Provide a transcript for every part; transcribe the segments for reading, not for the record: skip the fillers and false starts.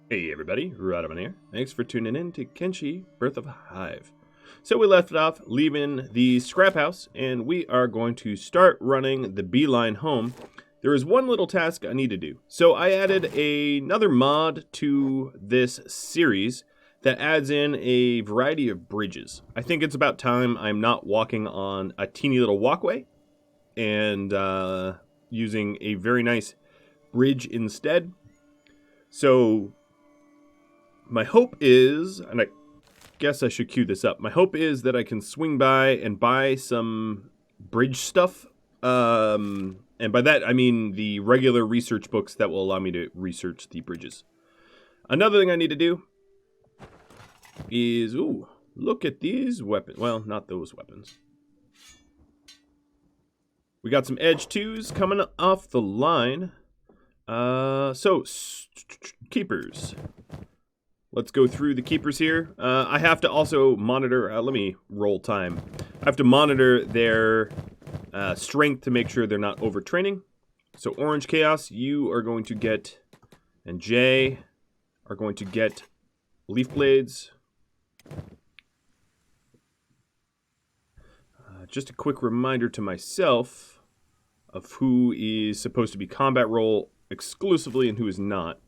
Hey everybody, Radaman here. Thanks for tuning in to Kenshi, Birth of a Hive. So we left off leaving the scrap house, and we are going to start running the beeline home. There is one little task I need to do. So I added another mod to this series that adds in a variety of bridges. I think it's about time I'm not walking on a teeny little walkway and using a very nice bridge instead. So my hope is, and I guess I should cue this up, my hope is that I can swing by and buy some bridge stuff. And by that, I mean the regular research books that will allow me to research the bridges. Another thing I need to do is, look at these weapons. Well, not those weapons. We got some edge 2s coming off the line. Keepers. Let's go through the keepers here. I have to also monitor, let me roll time. I have to monitor their strength to make sure they're not overtraining. So Orange Chaos, you are going to get, and Jay are going to get Leaf Blades. Just a quick reminder to myself of who is supposed to be combat role exclusively and who is not.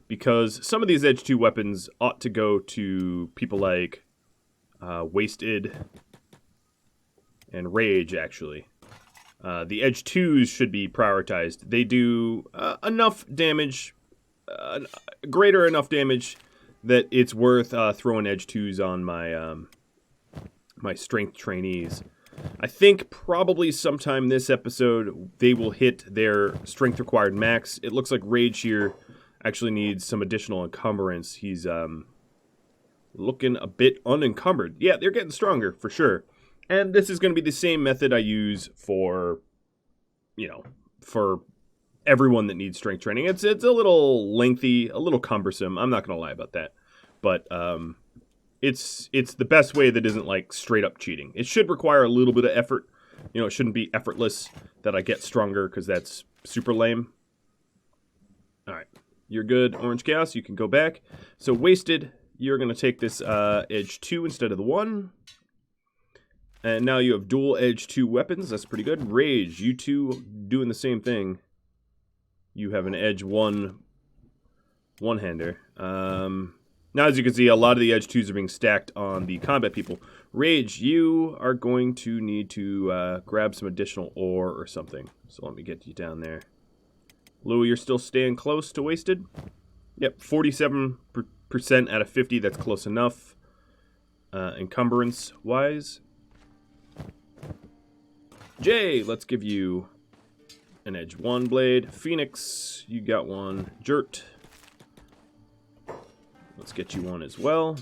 Because some of these Edge 2 weapons ought to go to people like Wasted and Rage, actually. The Edge 2s should be prioritized. They do enough damage, greater enough damage, that it's worth throwing Edge 2s on my, my strength trainees. I think probably sometime this episode they will hit their strength required max. It looks like Rage here actually needs some additional encumbrance. He's looking a bit unencumbered. Yeah, they're getting stronger for sure. And this is going to be the same method I use for, for everyone that needs strength training. It's a little lengthy, a little cumbersome. I'm not going to lie about that. But it's the best way that isn't like straight up cheating. It should require a little bit of effort. It shouldn't be effortless that I get stronger because that's super lame. All right. You're good, Orange Chaos. You can go back. So Wasted, you're going to take this Edge 2 instead of the 1. And now you have dual Edge 2 weapons. That's pretty good. Rage, you two doing the same thing. You have an Edge 1 one-hander. Now, as you can see, a lot of the Edge 2s are being stacked on the combat people. Rage, you are going to need to grab some additional ore or something. So let me get you down there. Lou, you're still staying close to Wasted? Yep, 47% out of 50. That's close enough. Encumbrance-wise. Jay, let's give you an Edge 1 blade. Phoenix, you got one. Jert, let's get you one as well.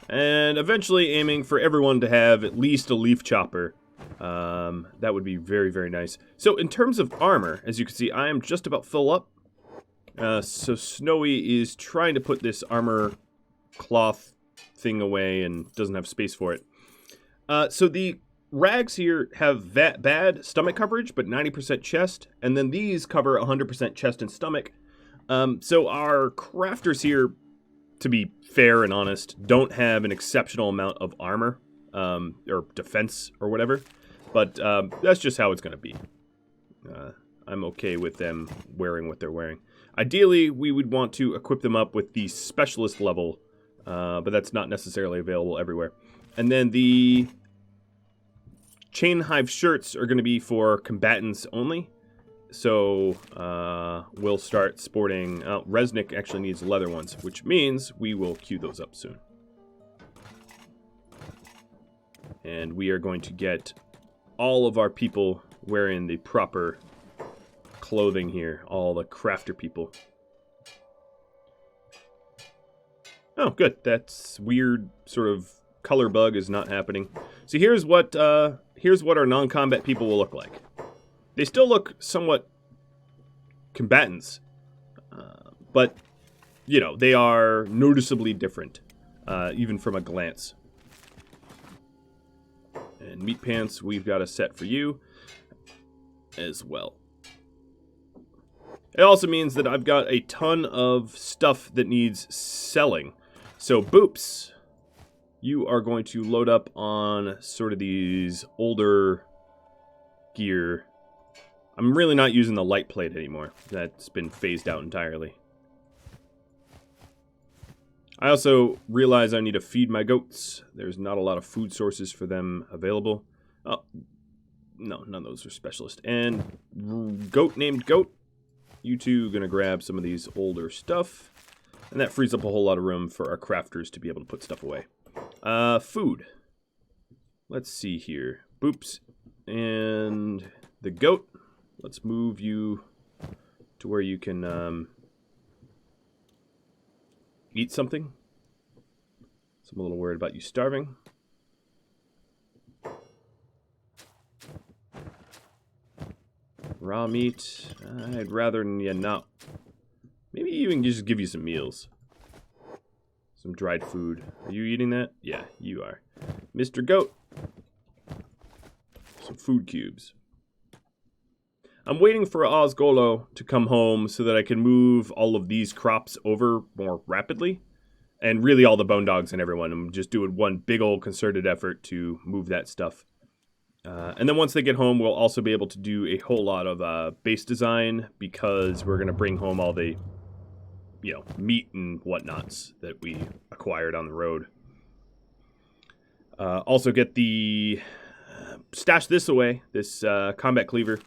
And eventually aiming for everyone to have at least a leaf chopper. That would be very, very nice. So in terms of armor, as you can see, I am just about full up. So Snowy is trying to put this armor cloth thing away and doesn't have space for it. So the rags here have bad stomach coverage, but 90% chest. And then these cover 100% chest and stomach. So our crafters here, to be fair and honest, don't have an exceptional amount of armor, or defense or whatever. But that's just how it's going to be. I'm okay with them wearing what they're wearing. Ideally, we would want to equip them up with the specialist level, but that's not necessarily available everywhere. And then the chain hive shirts are going to be for combatants only. So we'll start sporting... Resnick actually needs leather ones, which means we will queue those up soon. And we are going to get all of our people wearing the proper clothing here. All the crafter people. Oh, good. That's weird sort of color bug is not happening. So here's what our non-combat people will look like. They still look somewhat combatants, but, they are noticeably different, even from a glance. And meat pants, we've got a set for you as well. It also means that I've got a ton of stuff that needs selling. So, Boops, you are going to load up on sort of these older gear. I'm really not using the light plate anymore. That's been phased out entirely. I also realize I need to feed my goats. There's not a lot of food sources for them available. Oh, no, none of those are specialist. And goat named Goat, you two are going to grab some of these older stuff. And that frees up a whole lot of room for our crafters to be able to put stuff away. Food. Let's see here. Boops and the goat. Let's move you to where you can eat something. So I'm a little worried about you starving. Raw meat. I'd rather you not. Maybe even just give you some meals. Some dried food. Are you eating that? Yeah, you are. Mr. Goat. Some food cubes. I'm waiting for Osgolo to come home so that I can move all of these crops over more rapidly. And really all the bone dogs and everyone. I'm just doing one big old concerted effort to move that stuff. And then once they get home, we'll also be able to do a whole lot of base design because we're going to bring home all the, meat and whatnots that we acquired on the road. Also get the... stash this away, this combat cleaver,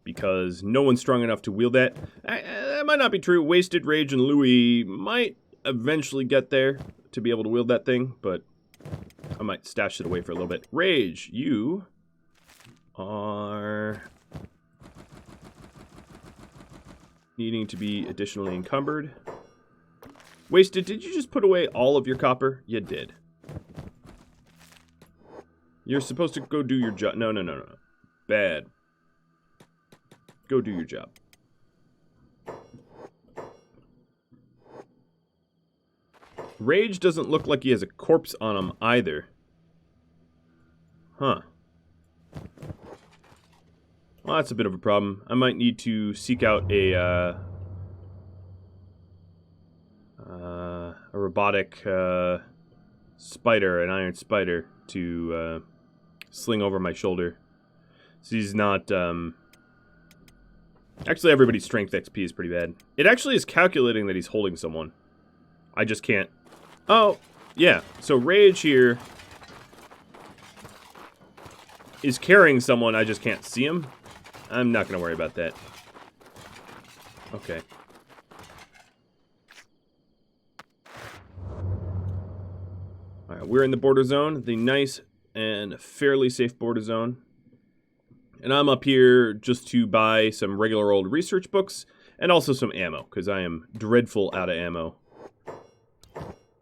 because no one's strong enough to wield that. That might not be true. Wasted Rage and Louis might eventually get there to be able to wield that thing, but I might stash it away for a little bit. Rage, you are needing to be additionally encumbered. Wasted, did you just put away all of your copper? You did. You're supposed to go do your job. No. Bad. Go do your job. Rage doesn't look like he has a corpse on him either. Huh. Well, that's a bit of a problem. I might need to seek out a robotic spider, an iron spider, to sling over my shoulder. So he's not... Actually, everybody's strength XP is pretty bad. It actually is calculating that he's holding someone. I just can't... Oh, yeah. So Rage here is carrying someone. I just can't see him. I'm not going to worry about that. Okay. Alright, we're in the border zone. The nice and fairly safe border zone. And I'm up here just to buy some regular old research books and also some ammo, because I am dreadful out of ammo.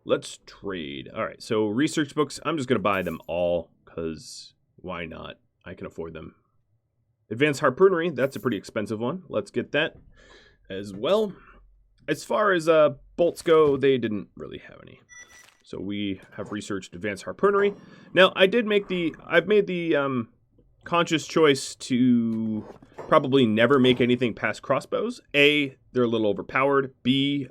Let's trade. Alright, so research books, I'm just going to buy them all, because why not? I can afford them. Advanced harpoonery, that's a pretty expensive one. Let's get that as well. As far as bolts go, they didn't really have any. So we have researched advanced harpoonery. Now, I've made the conscious choice to probably never make anything past crossbows. A, they're a little overpowered. B,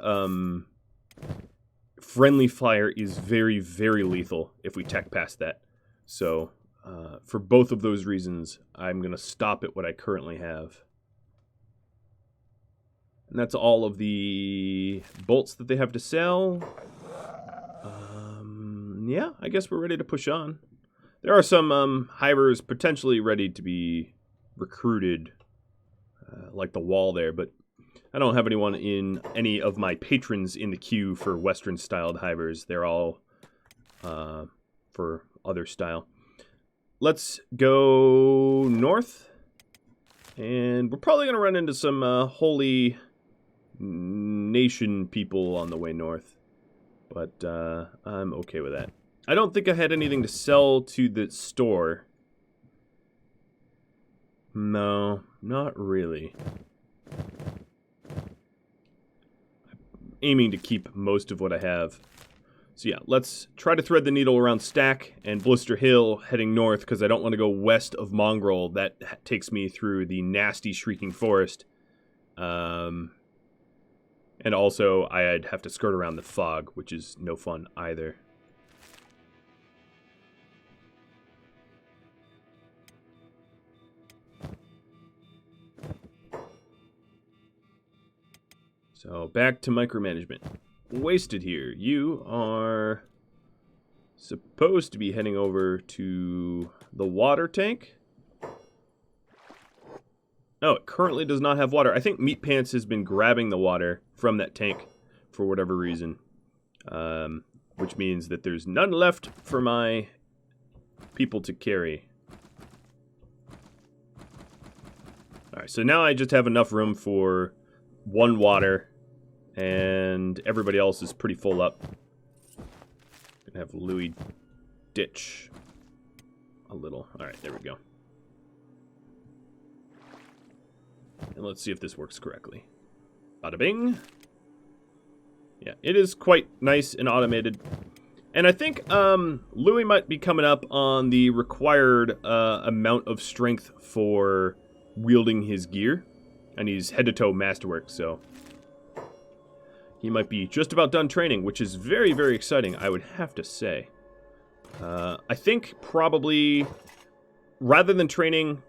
friendly fire is very, very lethal if we tech past that. So, for both of those reasons, I'm going to stop at what I currently have. And that's all of the bolts that they have to sell. Yeah, I guess we're ready to push on. There are some hivers potentially ready to be recruited, like the wall there, but I don't have anyone in any of my patrons in the queue for Western-styled hivers. They're all for other style. Let's go north, and we're probably going to run into some holy nation people on the way north, but I'm okay with that. I don't think I had anything to sell to the store. No, not really. I'm aiming to keep most of what I have. So yeah, let's try to thread the needle around Stack and Blister Hill heading north, because I don't want to go west of Mongrel. That takes me through the nasty Shrieking Forest. And also, I'd have to skirt around the fog, which is no fun either. So, back to micromanagement. Wasted here. You are supposed to be heading over to the water tank. No, it currently does not have water. I think Meat Pants has been grabbing the water from that tank for whatever reason. Which means that there's none left for my people to carry. Alright, so now I just have enough room for one water, and everybody else is pretty full up. Gonna have Louis ditch a little. Alright, there we go. And let's see if this works correctly. Bada bing. Yeah, it is quite nice and automated. And I think Louis might be coming up on the required amount of strength for wielding his gear. And he's head-to-toe masterwork, so he might be just about done training, which is very, very exciting, I would have to say. I think probably, rather than training,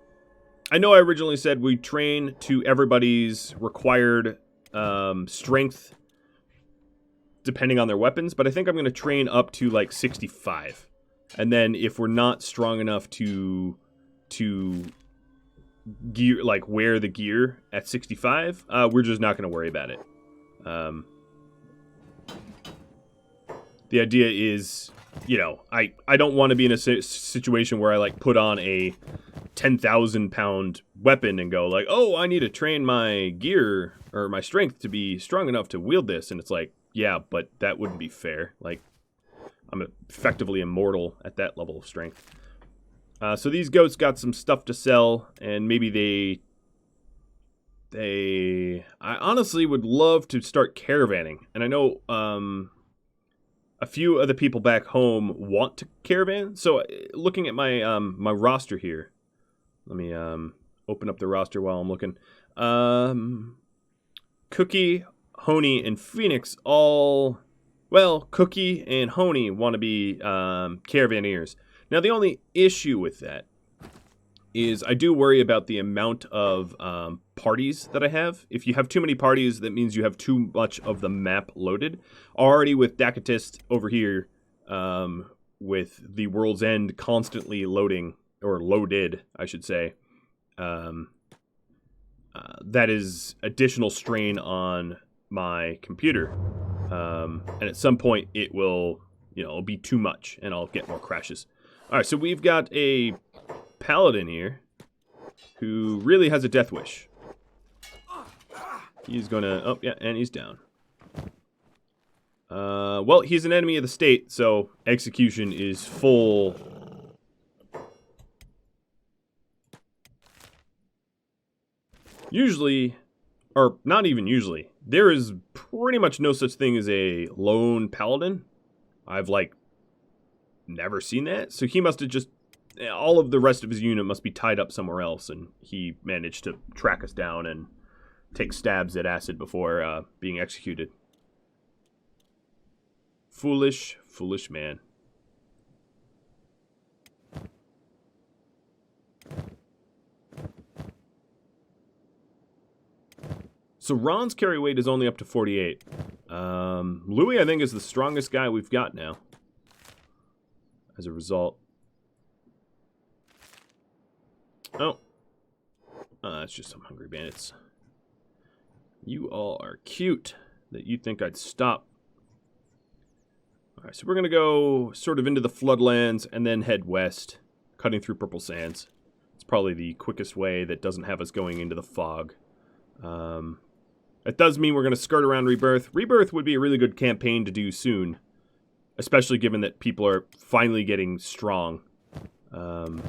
I know I originally said we train to everybody's required strength depending on their weapons, but I think I'm going to train up to like 65. And then if we're not strong enough to gear, like wear the gear at 65, we're just not going to worry about it. The idea is, you know, I don't want to be in a situation where I like put on a 10,000 pound weapon and go like, oh, I need to train my gear or my strength to be strong enough to wield this. And it's like, yeah, but that wouldn't be fair. Like, I'm effectively immortal at that level of strength. So these goats got some stuff to sell, and maybe I honestly would love to start caravanning. And I know a few of the people back home want to caravan. So looking at my my roster here, let me open up the roster while I'm looking. Cookie, Honey, and Phoenix all, well, Cookie and Honey want to be caravaneers. Now, the only issue with that is I do worry about the amount of parties that I have. If you have too many parties, that means you have too much of the map loaded. Already with Dakatist over here, with the World's End constantly loading, or loaded, I should say, that is additional strain on my computer. And at some point, it will, you know, it'll be too much, and I'll get more crashes. All right, so we've got a paladin here who really has a death wish. He's gonna, oh yeah, and he's down. Well, he's an enemy of the state, so execution is full. Usually, or not even usually, there is pretty much no such thing as a lone paladin. I've like never seen that, so he must have just, all of the rest of his unit must be tied up somewhere else, and he managed to track us down and take stabs at acid before being executed. Foolish, foolish man. So Ron's carry weight is only up to 48. Louis, I think, is the strongest guy we've got now. As a result. Oh. That's just some hungry bandits. You all are cute that you think I'd stop. Alright, so we're going to go sort of into the floodlands and then head west, cutting through purple sands. It's probably the quickest way that doesn't have us going into the fog. That does mean we're going to skirt around Rebirth. Rebirth would be a really good campaign to do soon, especially given that people are finally getting strong. In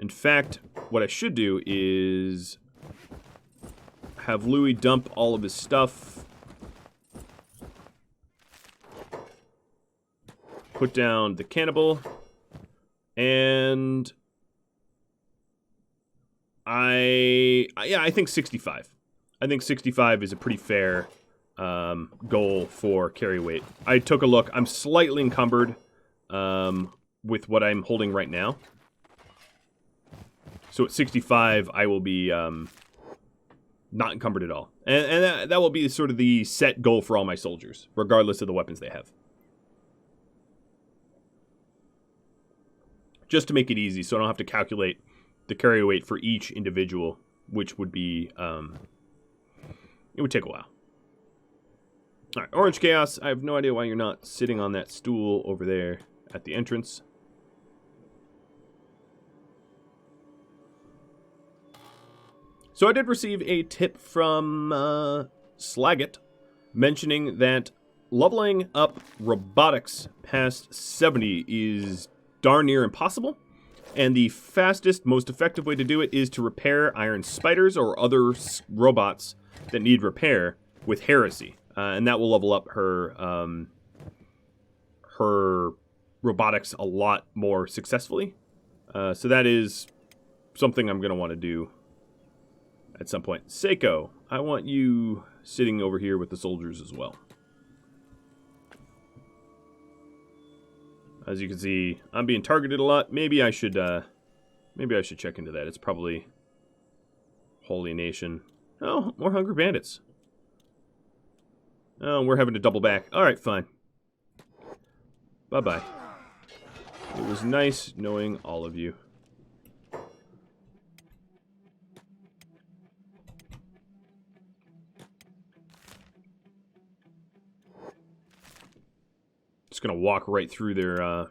fact, what I should do is have Louis dump all of his stuff, put down the cannibal, and I think 65. I think 65 is a pretty fair goal for carry weight. I took a look. I'm slightly encumbered with what I'm holding right now. So at 65, I will be not encumbered at all. And that will be sort of the set goal for all my soldiers, regardless of the weapons they have. Just to make it easy, so I don't have to calculate the carry weight for each individual, which would be, it would take a while. All right, Orange Chaos, I have no idea why you're not sitting on that stool over there at the entrance. So I did receive a tip from Slaggett mentioning that leveling up robotics past 70 is darn near impossible, and the fastest, most effective way to do it is to repair iron spiders or other robots that need repair with heresy, and that will level up her her robotics a lot more successfully. So that is something I'm going to want to do at some point. Seiko, I want you sitting over here with the soldiers as well. As you can see, I'm being targeted a lot. Maybe I should check into that. It's probably Holy Nation. Oh, more Hungry Bandits. Oh, we're having to double back. All right, fine. Bye-bye. It was nice knowing all of you. Just gonna walk right through their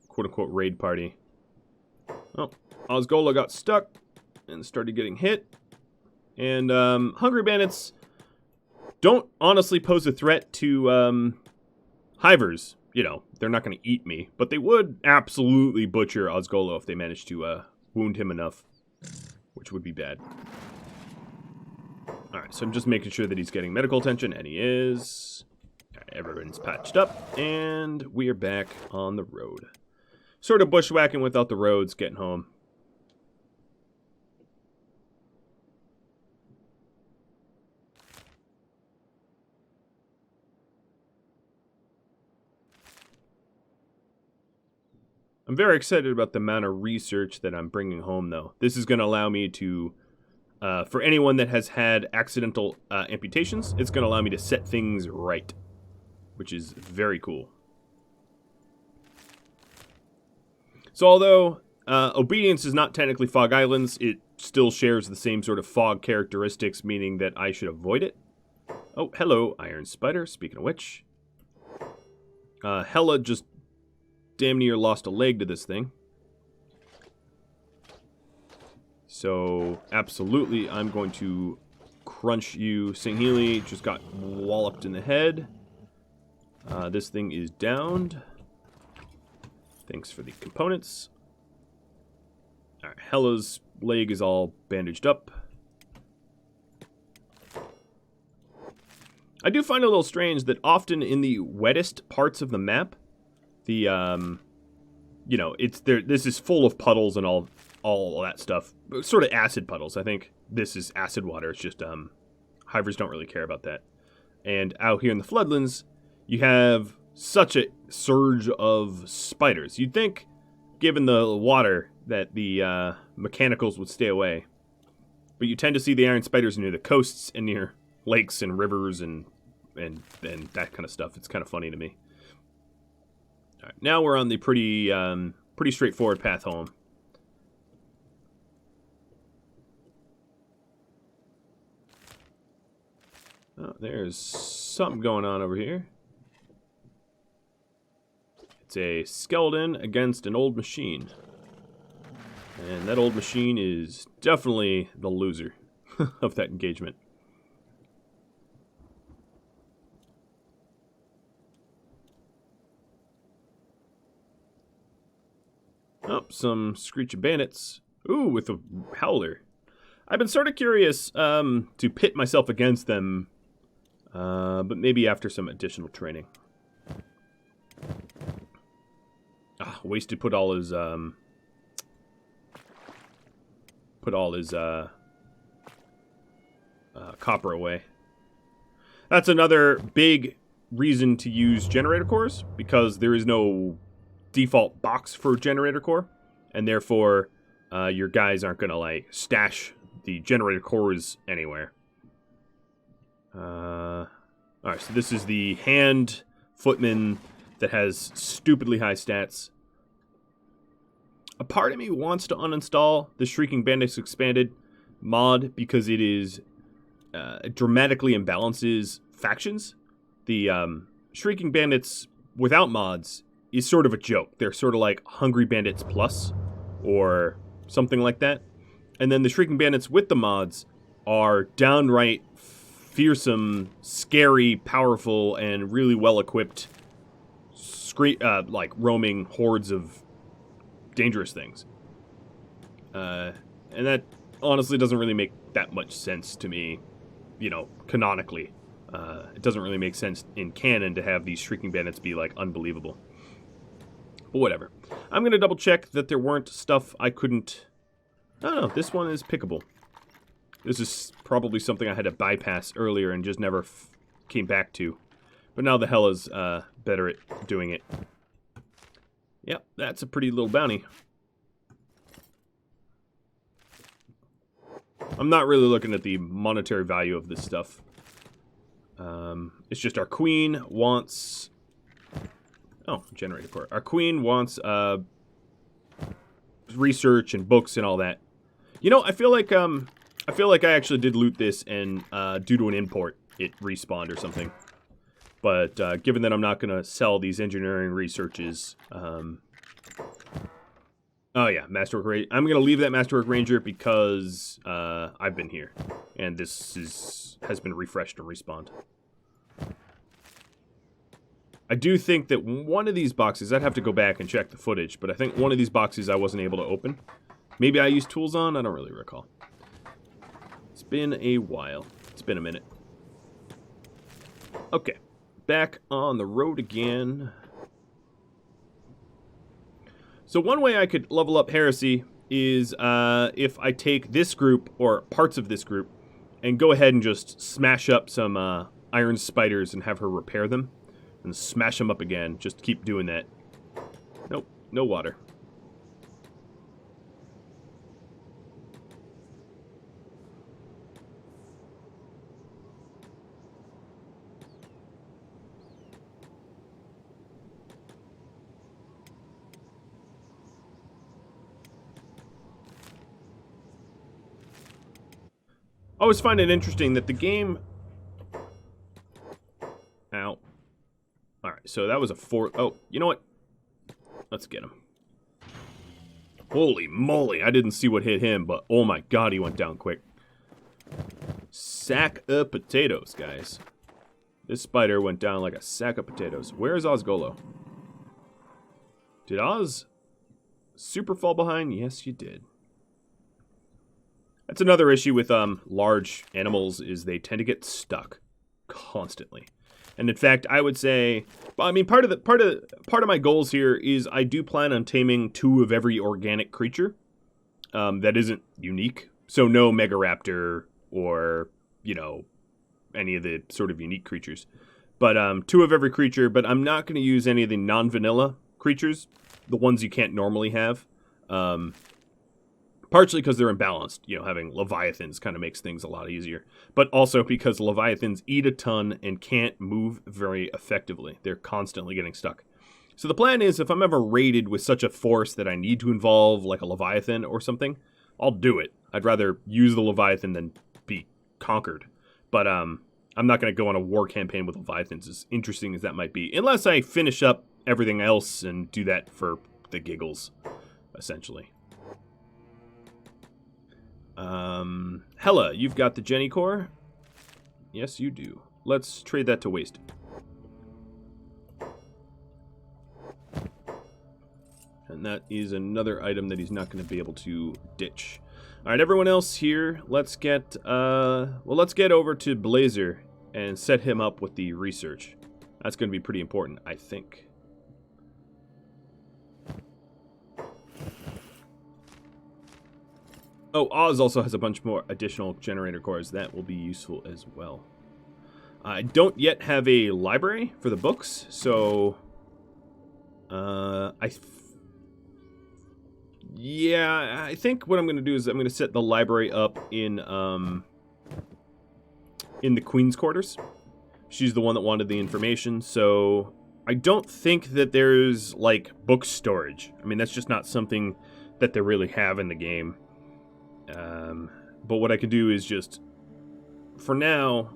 quote-unquote raid party. Oh, Osgola got stuck and started getting hit. And Hungry Bandits don't honestly pose a threat to hivers. You know, they're not going to eat me, but they would absolutely butcher Osgolo if they managed to wound him enough, which would be bad. Alright, so I'm just making sure that he's getting medical attention, and he is. Okay, everyone's patched up, and we are back on the road. Sort of bushwhacking without the roads, getting home. I'm very excited about the amount of research that I'm bringing home, though. This is going to allow me to, for anyone that has had accidental amputations, it's going to allow me to set things right, which is very cool. So although Obedience is not technically Fog Islands, it still shares the same sort of fog characteristics, meaning that I should avoid it. Oh, hello, Iron Spider, speaking of which. Hella just damn near lost a leg to this thing. So, absolutely, I'm going to crunch you. Singhili just got walloped in the head. This thing is downed. Thanks for the components. Alright, Hella's leg is all bandaged up. I do find it a little strange that often in the wettest parts of the map, the, you know, it's there. This is full of puddles and all that stuff. Sort of acid puddles. I think this is acid water. It's just, hivers don't really care about that. And out here in the floodlands, you have such a surge of spiders. You'd think, given the water, that the mechanicals would stay away. But you tend to see the iron spiders near the coasts and near lakes and rivers and that kind of stuff. It's kind of funny to me. All right, now we're on the pretty straightforward path home. Oh, there's something going on over here. It's a skeleton against an old machine. And that old machine is definitely the loser of that engagement. Oh, some screeching bandits. Ooh, with a howler. I've been sort of curious to pit myself against them, but maybe after some additional training. Ah, wasted put all his put all his copper away. That's another big reason to use generator cores, because there is no default box for generator core, and therefore your guys aren't going to like stash the generator cores anywhere. Alright, so this is the hand footman that has stupidly high stats. A part of me wants to uninstall the Shrieking Bandits Expanded mod because it is dramatically imbalances factions. The Shrieking Bandits without mods is sort of a joke. They're sort of like Hungry Bandits Plus or something like that. And then the Shrieking Bandits with the mods are downright fearsome, scary, powerful, and really well-equipped like roaming hordes of dangerous things. And that honestly doesn't really make that much sense to me, you know, canonically. It doesn't really make sense in canon to have these Shrieking Bandits be, like, unbelievable. But whatever. I'm going to double check that there weren't stuff I couldn't... Oh, no, this one is pickable. This is probably something I had to bypass earlier and just never came back to. But now the hell is better at doing it. Yep, that's a pretty little bounty. I'm not really looking at the monetary value of this stuff. It's just our queen wants... Oh, generator core. Our queen wants research and books and all that. You know, I feel like I actually did loot this, and due to an import, it respawned or something. But given that I'm not going to sell these engineering researches, oh yeah, Masterwork Ranger. I'm going to leave that Masterwork Ranger because I've been here, and this has been refreshed and respawned. I do think that one of these boxes, I'd have to go back and check the footage, but I think one of these boxes I wasn't able to open. Maybe I used tools on? I don't really recall. It's been a while. It's been a minute. Okay. Back on the road again. So one way I could level up Heresy is if I take this group, or parts of this group, and go ahead and just smash up some iron spiders and have her repair them. And smash them up again. Just keep doing that. Nope, no water. I always find it interesting that the game... Ow. Alright, so that was a 4... Oh, you know what? Let's get him. Holy moly, I didn't see what hit him, but oh my god, he went down quick. Sack of potatoes, guys. This spider went down like a sack of potatoes. Where is Osgolo? Did Oz super fall behind? Yes, you did. That's another issue with large animals, is they tend to get stuck constantly. And in fact, I would say, well, I mean, part of my goals here is I do plan on taming 2 of every organic creature that isn't unique. So no Megaraptor or, you know, any of the sort of unique creatures. But 2 of every creature, but I'm not going to use any of the non-vanilla creatures, the ones you can't normally have. Partially because they're imbalanced. You know, having Leviathans kind of makes things a lot easier. But also because Leviathans eat a ton and can't move very effectively. They're constantly getting stuck. So the plan is, if I'm ever raided with such a force that I need to involve like a Leviathan or something, I'll do it. I'd rather use the Leviathan than be conquered. But I'm not going to go on a war campaign with Leviathans, as interesting as that might be. Unless I finish up everything else and do that for the giggles, essentially. Hella, you've got the Jenny core? Yes, you do. Let's trade that to waste. And that is another item that he's not going to be able to ditch. Alright, everyone else here, let's get, let's get over to Blazer and set him up with the research. That's going to be pretty important, I think. Oh, Oz also has a bunch more additional generator cores. That will be useful as well. I don't yet have a library for the books, so... Yeah, I think what I'm going to do is I'm going to set the library up in the Queen's quarters. She's the one that wanted the information, so I don't think that there's, like, book storage. I mean, that's just not something that they really have in the game. But what I could do is just, for now,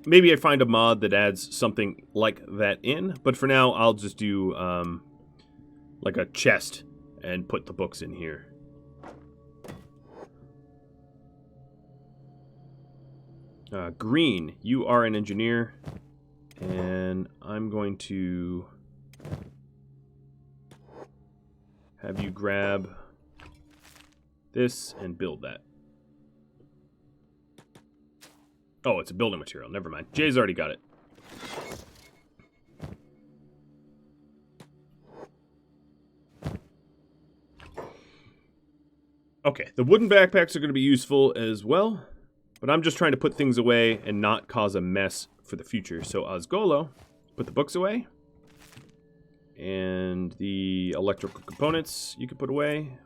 maybe I find a mod that adds something like that in, but for now, I'll just do, like a chest and put the books in here. Green, you are an engineer, and I'm going to have you grab this and build that. Oh, it's a building material. Never mind. Jay's already got it. Okay, the wooden backpacks are going to be useful as well, but I'm just trying to put things away and not cause a mess for the future. So Osgolo, put the books away, and the electrical components you can put away.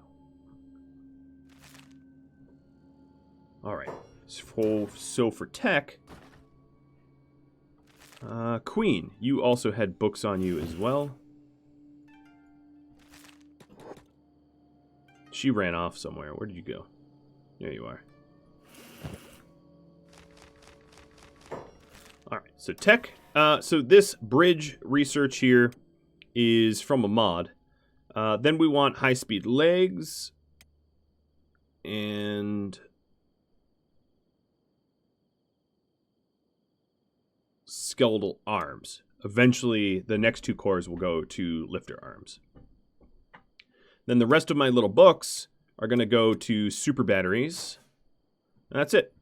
Alright, so for tech, Queen, you also had books on you as well. She ran off somewhere. Where did you go? There you are. Alright, so tech. So this bridge research here is from a mod. Then we want high-speed legs. And skeletal arms. Eventually, the next two cores will go to lifter arms. Then the rest of my little books are going to go to super batteries. And that's it.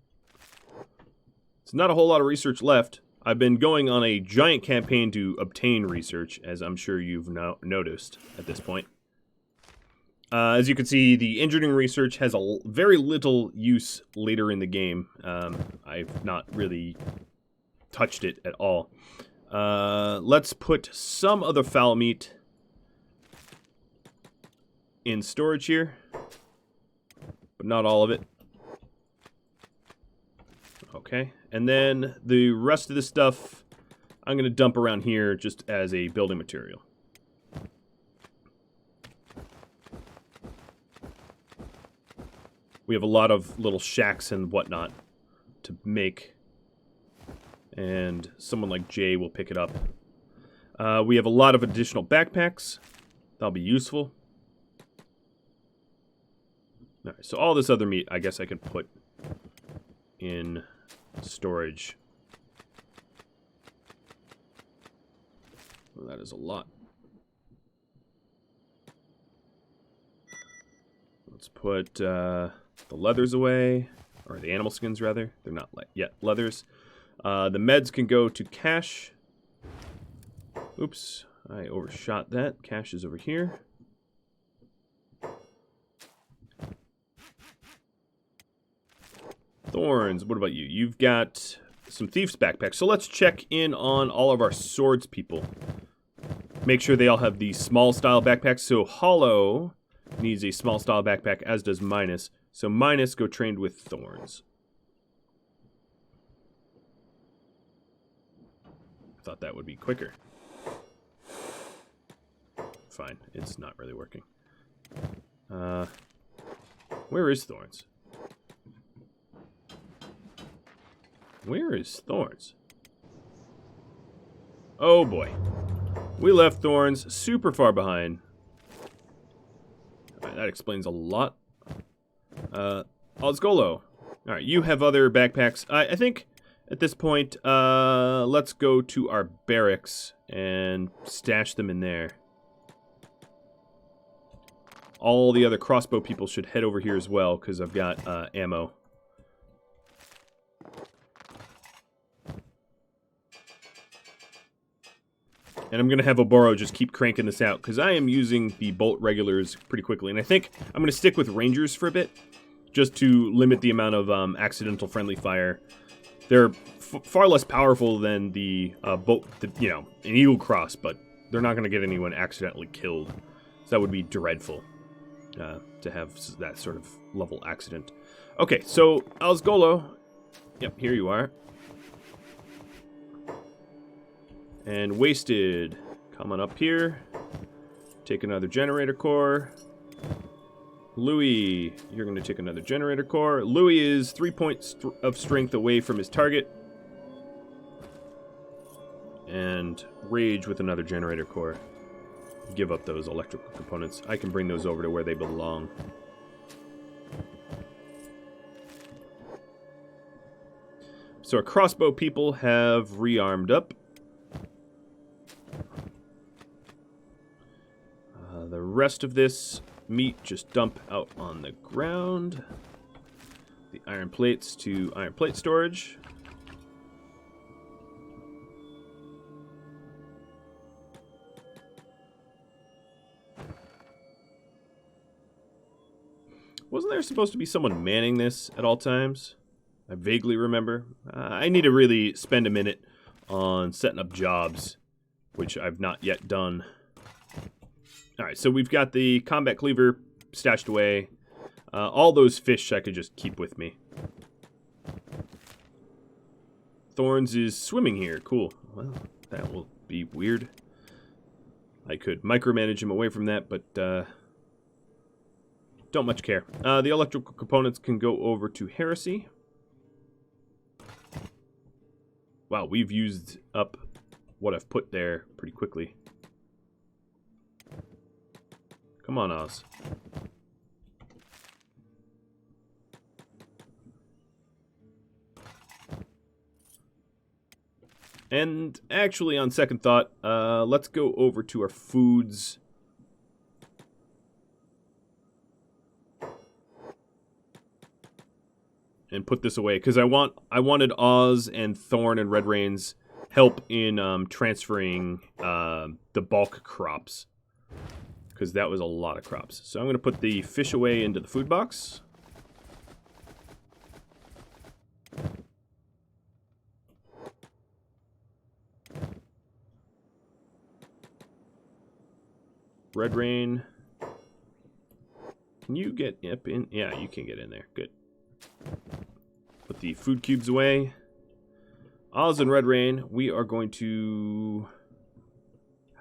It's not a whole lot of research left. I've been going on a giant campaign to obtain research, as I'm sure you've now noticed at this point. As you can see, the engineering research has a very little use later in the game. I've not really touched it at all. Let's put some of the fowl meat in storage here, but not all of it. Okay, and then the rest of the stuff I'm going to dump around here just as a building material. We have a lot of little shacks and whatnot to make, and someone like Jay will pick it up. We have a lot of additional backpacks. That'll be useful. All right, so all this other meat, I guess I could put in storage. Well, that is a lot. Let's put the leathers away, or the animal skins rather. They're not yet leathers. The meds can go to cash. Oops, I overshot that. Cash is over here. Thorns, what about you? You've got some thieves' backpacks. So let's check in on all of our swords people. Make sure they all have the small style backpacks. So Hollow needs a small style backpack, as does Minus. So Minus, go trained with Thorns. Thought that would be quicker. Fine, it's not really working. Where is Thorns? Where is Thorns? Oh boy. We left Thorns super far behind. Alright, that explains a lot. Osgolo. Alright, you have other backpacks. I think at this point, let's go to our barracks and stash them in there. All the other crossbow people should head over here as well, because I've got ammo. And I'm going to have Oboro just keep cranking this out, because I am using the bolt regulars pretty quickly. And I think I'm going to stick with rangers for a bit, just to limit the amount of accidental friendly fire. They're far less powerful than the bolt, you know, an eagle cross, but they're not going to get anyone accidentally killed. So that would be dreadful to have that sort of level accident. Okay, so Alsgolo, yep, here you are. And Wasted, coming up here. Take another generator core. Louis, you're going to take another generator core. Louis is 3 points of strength away from his target. And Rage with another generator core. Give up those electrical components. I can bring those over to where they belong. So our crossbow people have rearmed up. The rest of this meat just dump out on the ground. The iron plates to iron plate storage. Wasn't there supposed to be someone manning this at all times? I vaguely remember. I need to really spend a minute on setting up jobs, which I've not yet done. Alright, so we've got the combat cleaver stashed away. All those fish I could just keep with me. Thorns is swimming here. Cool. Well, that will be weird. I could micromanage him away from that, but don't much care. The electrical components can go over to Heresy. Wow, we've used up what I've put there pretty quickly. Come on, Oz. And actually, on second thought, let's go over to our foods. And put this away, because I wanted Oz and Thorn and Red Rain's help in transferring the bulk crops. Because that was a lot of crops. So I'm going to put the fish away into the food box. Red Rain. Can you get up in? Yeah, you can get in there. Good. Put the food cubes away. Oz and Red Rain, we are going to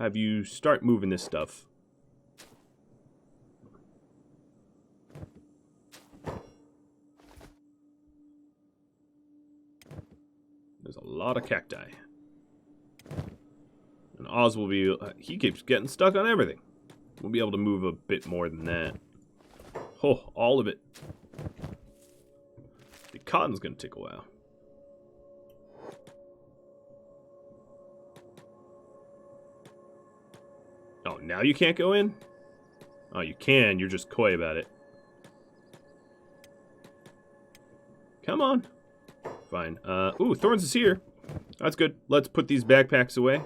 have you start moving this stuff. There's a lot of cacti. And Oz will be... he keeps getting stuck on everything. We'll be able to move a bit more than that. Oh, all of it. The cotton's going to take a while. Oh, now you can't go in? Oh, you can. You're just coy about it. Come on. Fine. Ooh, Thorns is here. That's good. Let's put these backpacks away.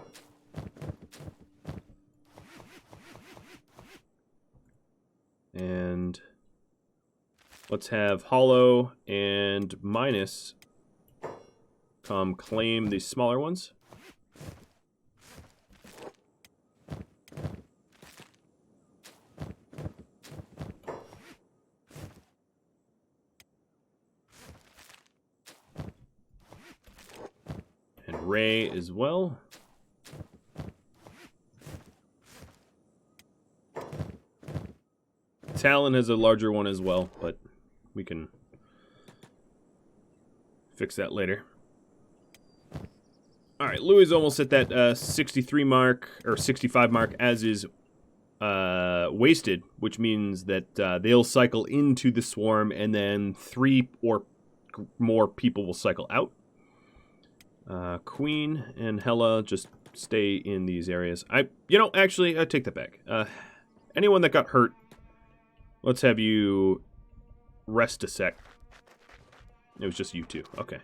And let's have Hollow and Minus come claim the smaller ones. Ray as well. Talon has a larger one as well, but we can fix that later. Alright, Louis is almost at that 63 mark, or 65 mark, as is Wasted, which means that they'll cycle into the swarm, and then 3 or more people will cycle out. Queen and Hela just stay in these areas. Actually, I take that back. Anyone that got hurt, let's have you rest a sec. It was just you two. Okay.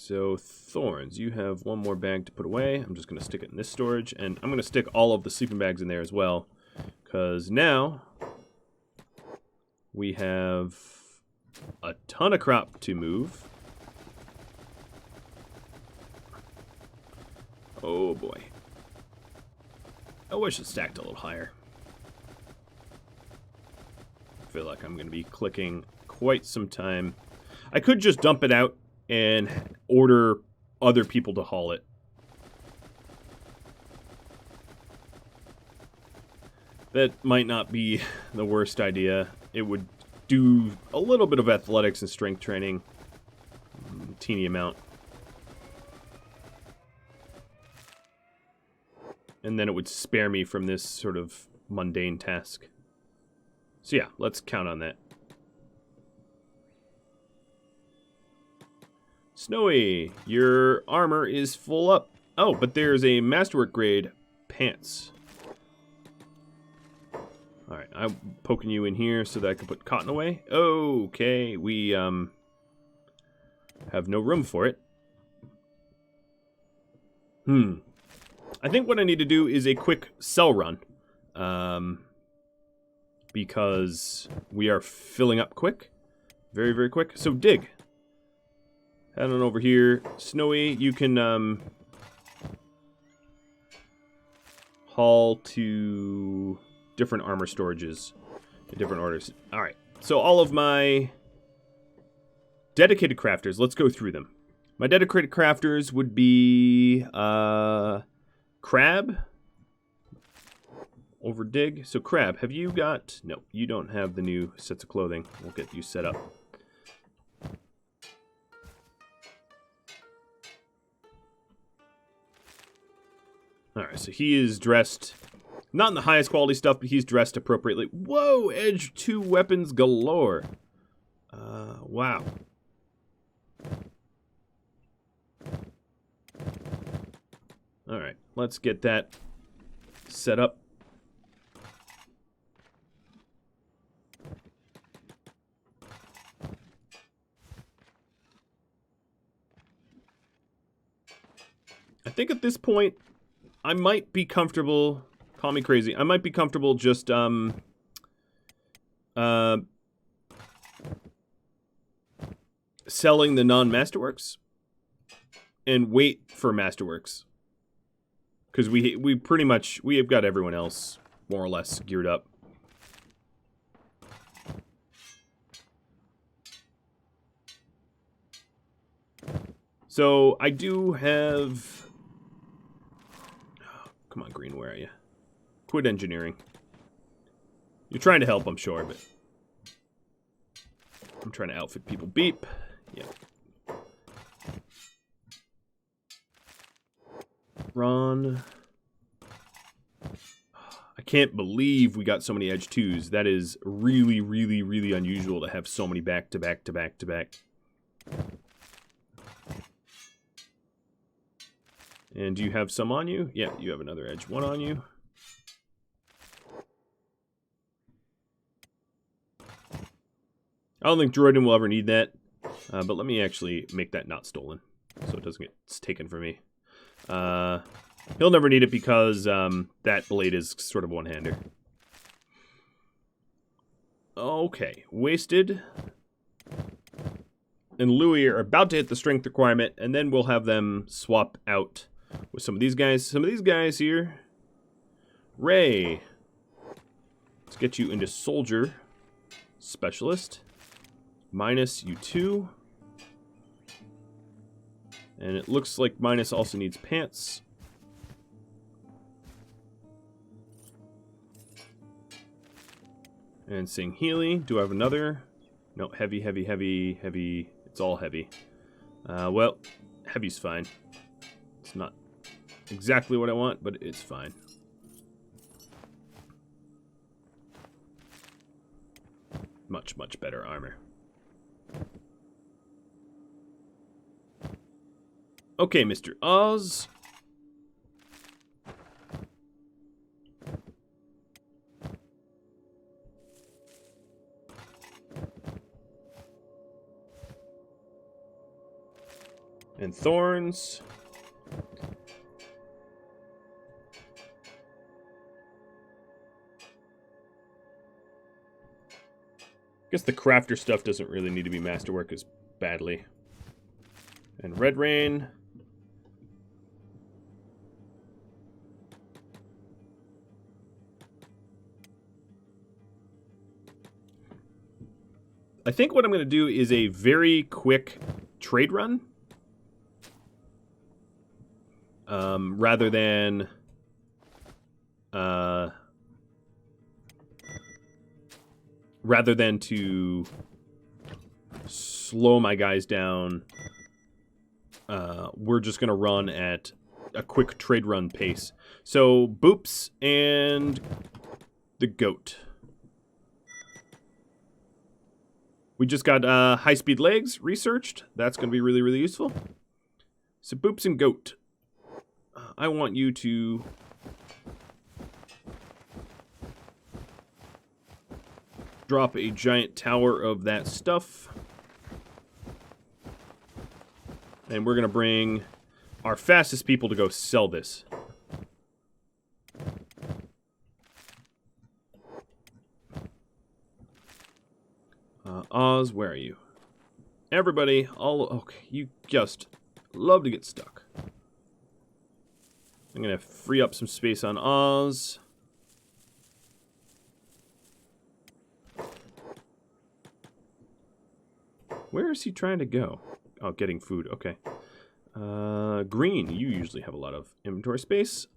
So, thorns. You have one more bag to put away. I'm just going to stick it in this storage. And I'm going to stick all of the sleeping bags in there as well. Because now we have a ton of crop to move. Oh boy. I wish it stacked a little higher. I feel like I'm going to be clicking quite some time. I could just dump it out and order other people to haul it. That might not be the worst idea. It would do a little bit of athletics and strength training. Teeny amount. And then it would spare me from this sort of mundane task. So yeah, let's count on that. Snowy, your armor is full up. Oh, but there's a masterwork grade pants. Alright, I'm poking you in here so that I can put cotton away. Okay, we have no room for it. I think what I need to do is a quick sell run. Because we are filling up quick. Very, very quick. So dig. Head on over here. Snowy, you can haul to different armor storages in different orders. Alright, so all of my dedicated crafters, let's go through them. My dedicated crafters would be Crab over Dig. So Crab, have you got... No, you don't have the new sets of clothing. We'll get you set up. Alright, so he is dressed... Not in the highest quality stuff, but he's dressed appropriately. Whoa! Edge 2 weapons galore. Wow. Alright, let's get that set up. I think at this point, I might be comfortable... Call me crazy. I might be comfortable just, selling the non-masterworks and wait for masterworks. Because we pretty much, we have got everyone else more or less geared up. So, I do have... Oh, come on, Green, where are you? Quit engineering. You're trying to help, I'm sure, but... I'm trying to outfit people. Beep. Yeah. Ron. I can't believe we got so many edge 2s. That is really, really, really unusual to have so many back to back to back to back. And do you have some on you? Yeah, you have another edge 1 on you. I don't think Droidin will ever need that, but let me actually make that not stolen, so it doesn't get taken from me. He'll never need it because that blade is sort of one-hander. Okay, Wasted and Louis are about to hit the strength requirement, and then we'll have them swap out with some of these guys. Some of these guys here. Ray. Let's get you into Soldier Specialist. Minus you 2. And it looks like Minus also needs pants. And Sing Healy. Do I have another? No, heavy, heavy, heavy, heavy. It's all heavy. Well, heavy's fine. It's not exactly what I want, but it's fine. Much, much better armor. Okay, Mr. Oz. And thorns. Guess the crafter stuff doesn't really need to be masterwork as badly. And red rain. I think what I'm going to do is a very quick trade run. Rather than to slow my guys down, we're just going to run at a quick trade run pace. So, Boops and the goat. We just got high-speed legs researched. That's going to be really, really useful. So, Boops and goat. I want you to drop a giant tower of that stuff. And we're going to bring our fastest people to go sell this. Oz, where are you? Everybody, okay, you just love to get stuck. I'm going to free up some space on Oz. Where is he trying to go? Oh, getting food. Okay. Green, you usually have a lot of inventory space.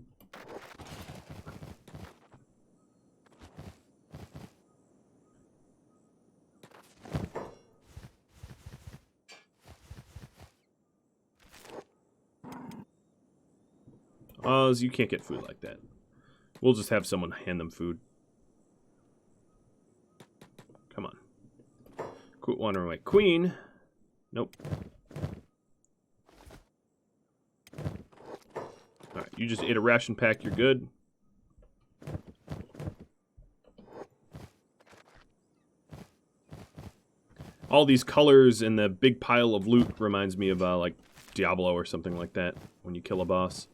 Oz, you can't get food like that. We'll just have someone hand them food. Come on. Quit wandering away. Queen. Nope. Alright, you just ate a ration pack. You're good. All these colors and the big pile of loot reminds me of, like, Diablo or something like that when you kill a boss.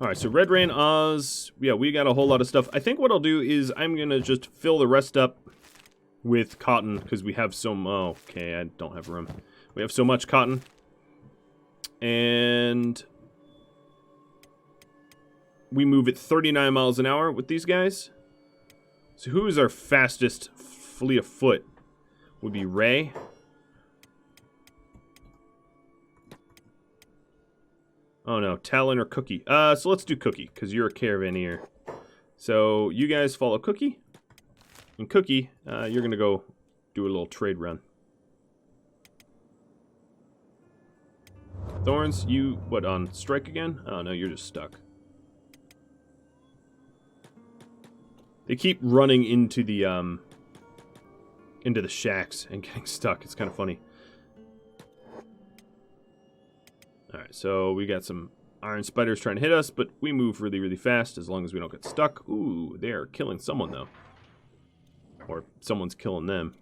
Alright, so Red Rain, Oz, yeah, we got a whole lot of stuff. I think what I'll do is I'm going to just fill the rest up with cotton, because we have so much. Okay, I don't have room. We have so much cotton. And we move at 39 miles an hour with these guys. So who is our fastest fleet of foot? Would be Ray. Oh no, Talon or Cookie. So let's do Cookie, because you're a caravaneer. So you guys follow Cookie. And Cookie, you're going to go do a little trade run. Thorns, you, what, on strike again? Oh no, you're just stuck. They keep running into the shacks and getting stuck. It's kind of funny. Alright, so we got some iron spiders trying to hit us, but we move really, really fast as long as we don't get stuck. Ooh, they are killing someone, though. Or someone's killing them.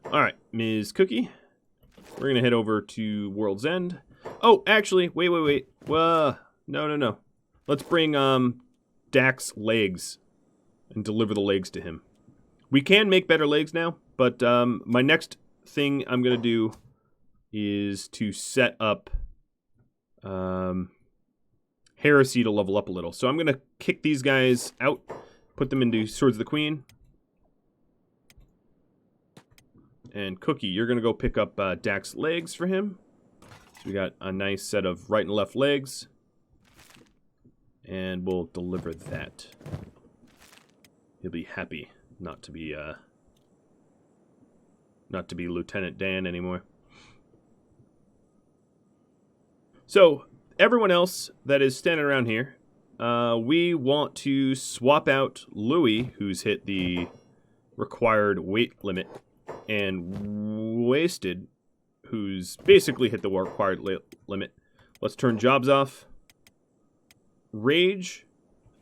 Alright, Ms. Cookie. We're going to head over to World's End. Oh, actually, wait. No. Let's bring Dak's legs and deliver the legs to him. We can make better legs now, but my next thing I'm going to do is to set up Heresy to level up a little. So I'm going to kick these guys out, put them into Swords of the Queen. And Cookie, you're going to go pick up Dak's legs for him. So we got a nice set of right and left legs. And we'll deliver that. He'll be happy not to be Lieutenant Dan anymore. So, everyone else that is standing around here, we want to swap out Louis, who's hit the required weight limit, and Wasted, who's basically hit the required limit. Let's turn jobs off. Rage,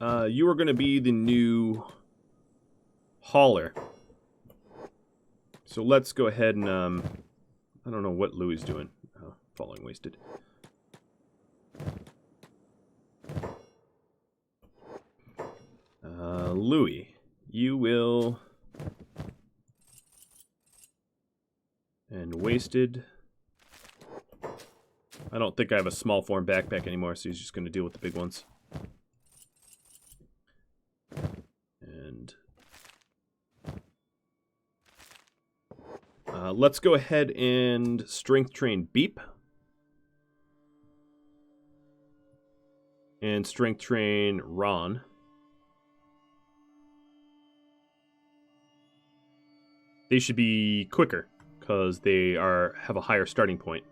you are going to be the new hauler. So let's go ahead and, I don't know what Louis is doing. Oh, falling wasted. Louis, you will... And wasted. I don't think I have a small form backpack anymore, so he's just going to deal with the big ones. And let's go ahead and strength train Beep. And strength train Ron. They should be quicker, because they have a higher starting point.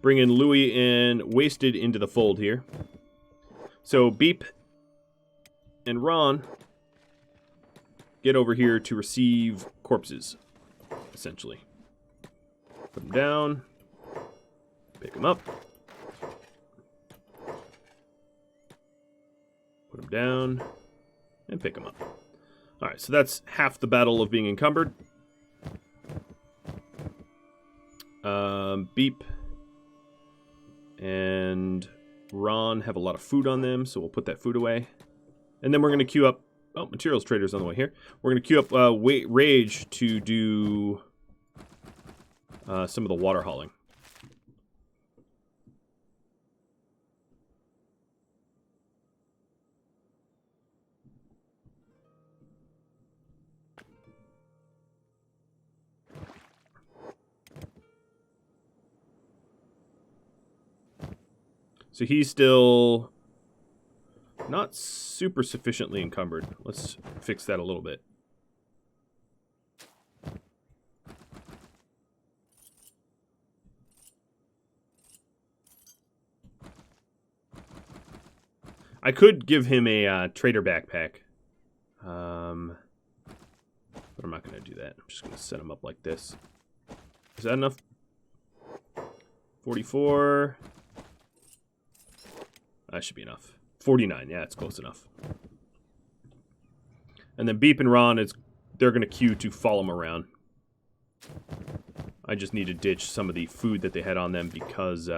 Bring in Louis and Wasted into the fold here. So Beep and Ron get over here to receive corpses, essentially. Put them down. Pick them up. Put them down. And pick them up. Alright, so that's half the battle of being encumbered. Beep and Ron have a lot of food on them, so we'll put that food away. And then we're going to queue up... Oh, materials trader's on the way here. We're going to queue up Rage to do some of the water hauling. So he's still not super sufficiently encumbered. Let's fix that a little bit. I could give him a trader backpack. But I'm not going to do that. I'm just going to set him up like this. Is that enough? 44... That should be enough. 49, yeah, it's close enough. And then Beep and Ron, they're going to queue to follow them around. I just need to ditch some of the food that they had on them because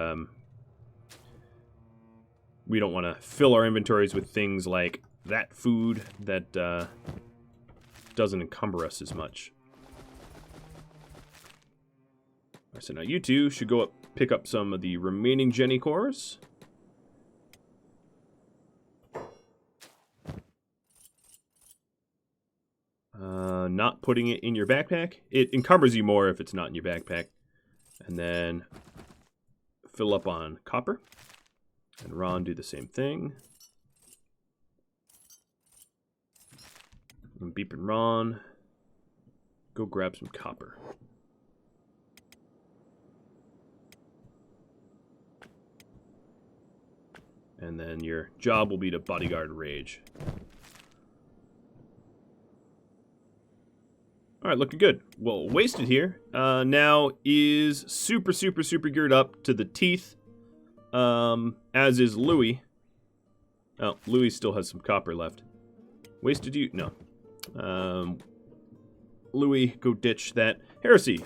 we don't want to fill our inventories with things like that food that doesn't encumber us as much. All right, so now you two should go up, pick up some of the remaining Jenny cores. Not putting it in your backpack. It encumbers you more if it's not in your backpack. And then fill up on copper. And Ron do the same thing. And Beep and Ron, go grab some copper. And then your job will be to bodyguard Rage. Alright, looking good. Well, Wasted here now is super geared up to the teeth, as is Louis. Oh, Louis still has some copper left. Wasted you? No. Louis, go ditch that. Heresy.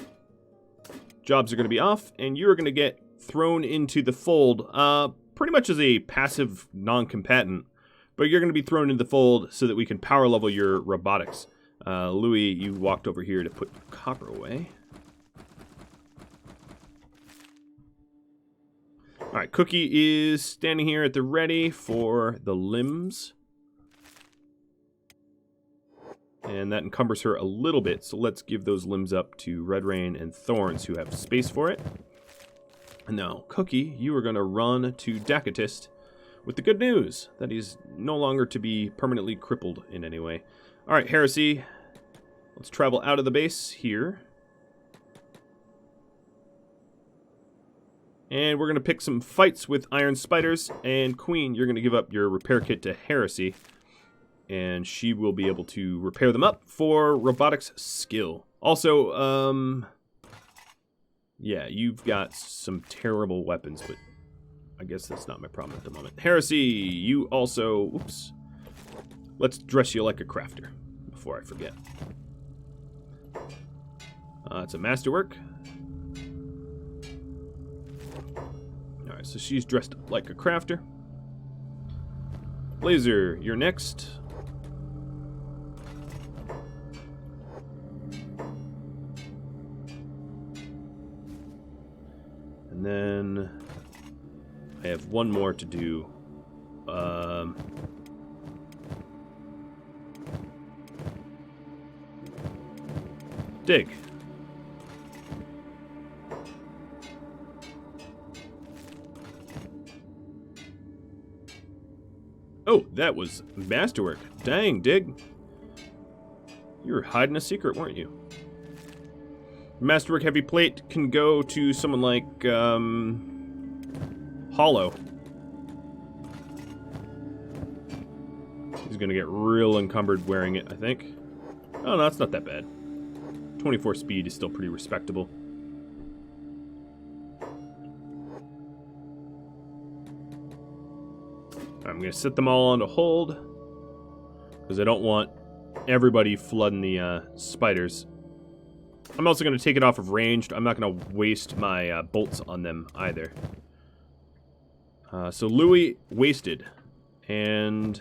Jobs are going to be off, and you're going to get thrown into the fold, pretty much as a passive non-combatant, but you're going to be thrown into the fold so that we can power level your robotics. Louis, you walked over here to put copper away. Alright, Cookie is standing here at the ready for the limbs. And that encumbers her a little bit, so let's give those limbs up to Red Rain and Thorns, who have space for it. And now, Cookie, you are going to run to Dakatist with the good news that he's no longer to be permanently crippled in any way. Alright, Heresy. Let's travel out of the base here. And we're going to pick some fights with Iron Spiders. And Queen, you're going to give up your repair kit to Heresy. And she will be able to repair them up for robotics skill. Also, yeah, you've got some terrible weapons, but I guess that's not my problem at the moment. Heresy, you also... Oops. Let's dress you like a crafter before I forget. It's a masterwork. Alright, so she's dressed like a crafter. Blazer, you're next. And then I have one more to do. Dig. Oh, that was masterwork. Dang, Dig. You were hiding a secret, weren't you? Masterwork heavy plate can go to someone like, Hollow. He's gonna get real encumbered wearing it, I think. Oh, no, that's not that bad. 24 speed is still pretty respectable. I'm going to set them all on to hold, because I don't want everybody flooding the spiders. I'm also going to take it off of ranged. I'm not going to waste my bolts on them either. So Louis wasted, and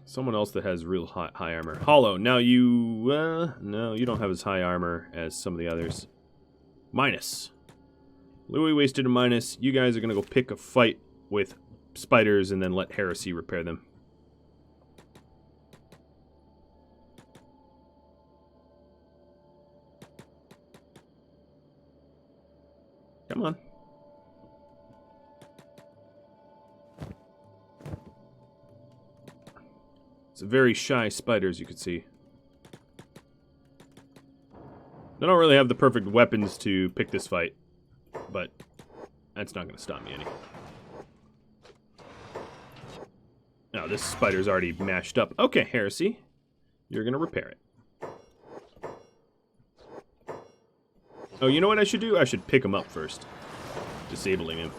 someone else that has real high armor. Hollow, now you, no, you don't have as high armor as some of the others. Minus. Louis wasted a minus. You guys are going to go pick a fight with spiders and then let Heresy repair them. Come on. It's a very shy spider, as you can see. I don't really have the perfect weapons to pick this fight, but that's not going to stop me any. No, this spider's already mashed up. Okay, Heresy, you're going to repair it. Oh, you know what I should do? I should pick him up first. Disabling him.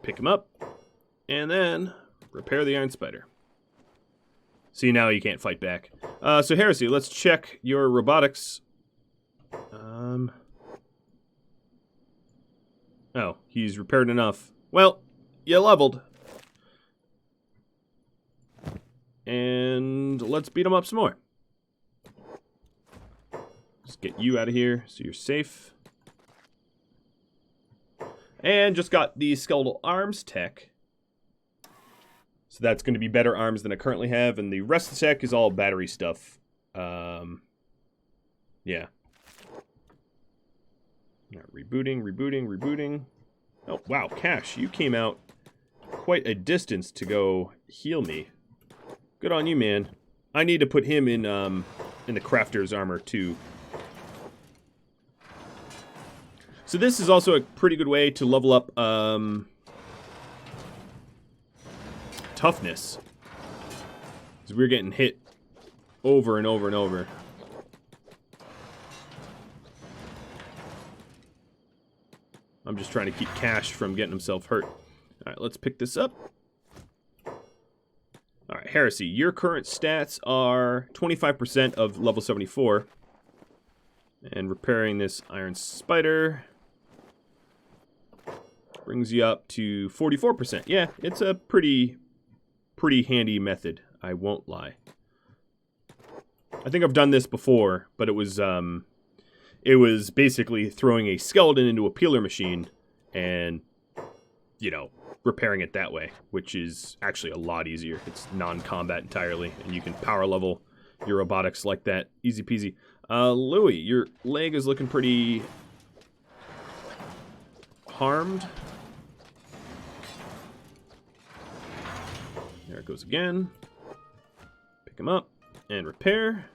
Pick him up, and then repair the iron spider. See, now you can't fight back. So Heresy, let's check your robotics. Oh, he's repaired enough. Well, you leveled. And let's beat him up some more. Just get you out of here so you're safe. And just got the skeletal arms tech. So that's going to be better arms than I currently have. And the rest of the tech is all battery stuff. Yeah. Rebooting. Oh, wow. Cash, you came out quite a distance to go heal me. Good on you, man. I need to put him in the crafter's armor, too. So this is also a pretty good way to level up toughness. Because we're getting hit over and over and over. I'm just trying to keep Cash from getting himself hurt. Alright, let's pick this up. Alright, Heresy, your current stats are 25% of level 74. And repairing this iron spider brings you up to 44%. Yeah, it's a pretty handy method, I won't lie. I think I've done this before, but it was basically throwing a skeleton into a peeler machine and, you know, repairing it that way, which is actually a lot easier. It's non-combat entirely, and you can power level your robotics like that. Easy peasy. Louis, your leg is looking pretty harmed. There it goes again. Pick him up and repair.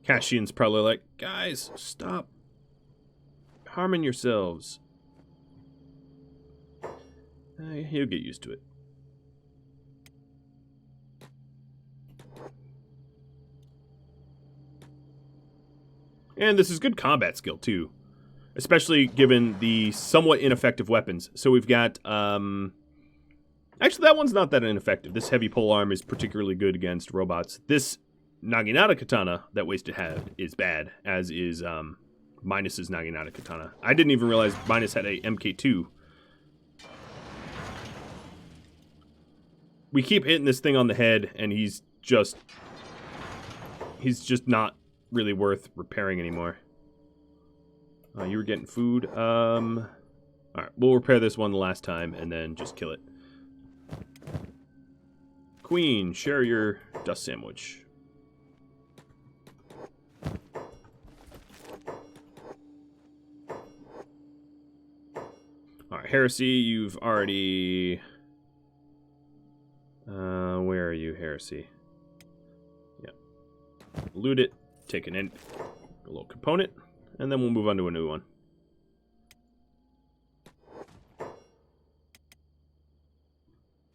Cashian's probably like, guys, stop harming yourselves. He'll get used to it. And this is good combat skill, too. Especially given the somewhat ineffective weapons. So we've got, actually, that one's not that ineffective. This heavy polearm is particularly good against robots. This Naginata katana that Wasted had is bad, as is, Minus's Naginata katana. I didn't even realize Minus had a MK2. We keep hitting this thing on the head, and he's just not really worth repairing anymore. You were getting food. Alright, we'll repair this one the last time, and then just kill it. Queen, share your dust sandwich. Alright, Heresy, you've already... where are you, Heresy? Yeah. Loot it, take a little component, and then we'll move on to a new one.